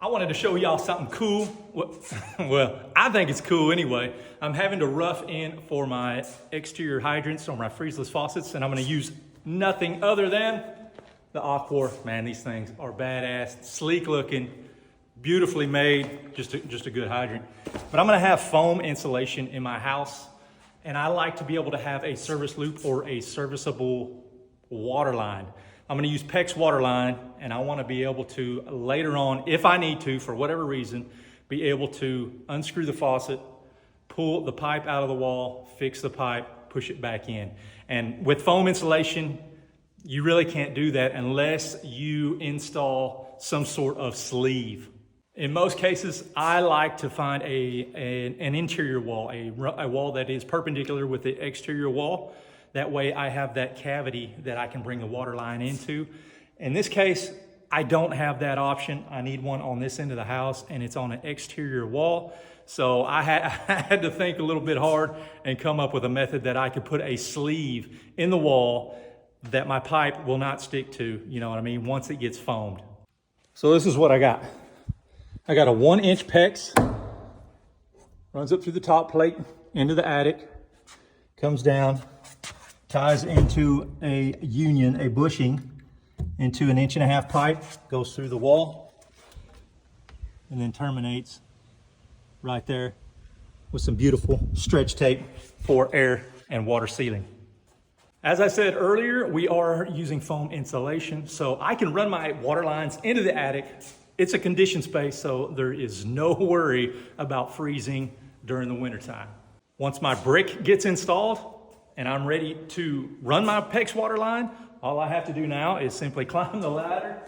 I wanted to show y'all something cool. Well, I think it's cool anyway. I'm having to rough in for my exterior hydrants or my freezeless faucets, and I'm gonna use nothing other than the Aquor. Man, these things are badass, sleek looking, beautifully made, just a good hydrant. But I'm gonna have foam insulation in my house, and I like to be able to have a service loop or a serviceable water line. I'm gonna use PEX water line, and I wanna be able to later on, if I need to, for whatever reason, be able to unscrew the faucet, pull the pipe out of the wall, fix the pipe, push it back in. And with foam insulation, you really can't do that unless you install some sort of sleeve. In most cases, I like to find an interior wall, a wall that is perpendicular with the exterior wall. That way I have that cavity that I can bring the water line into. In this case, I don't have that option. I need one on this end of the house, and it's on an exterior wall. So I had to think a little bit hard and come up with a method that I could put a sleeve in the wall that my pipe will not stick to, you know what I mean, once it gets foamed. So this is what I got. I got a 1-inch PEX, runs up through the top plate into the attic, comes down, ties into a union, a bushing, into an 1.5 inch pipe, goes through the wall, and then terminates right there with some beautiful stretch tape for air and water sealing. As I said earlier, we are using foam insulation, so I can run my water lines into the attic. It's a conditioned space, so there is no worry about freezing during the wintertime. Once my brick gets installed and I'm ready to run my PEX water line, all I have to do now is simply climb the ladder,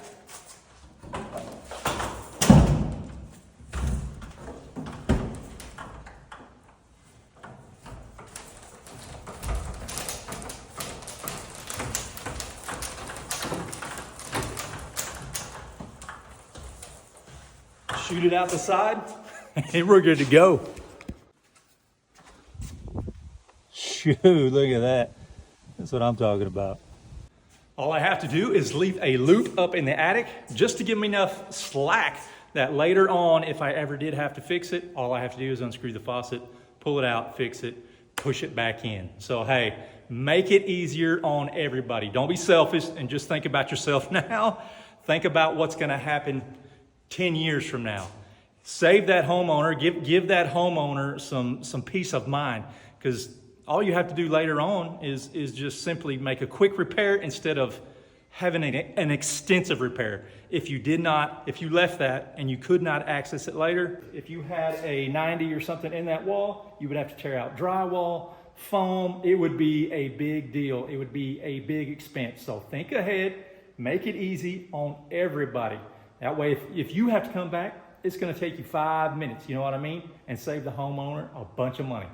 shoot it out the side, and we're good to go. Shoot, look at that. That's what I'm talking about. All I have to do is leave a loop up in the attic just to give me enough slack that later on, if I ever did have to fix it, all I have to do is unscrew the faucet, pull it out, fix it, push it back in. So hey, make it easier on everybody. Don't be selfish and just think about yourself now. Think about what's gonna happen 10 years from now. Save that homeowner, give that homeowner some peace of mind, because all you have to do later on is just simply make a quick repair instead of having an extensive repair. If you left that and you could not access it later, if you had a 90 or something in that wall, you would have to tear out drywall, foam. It would be a big deal. It would be a big expense. So think ahead, make it easy on everybody. That way, if you have to come back, it's gonna take you 5 minutes, you know what I mean? And save the homeowner a bunch of money.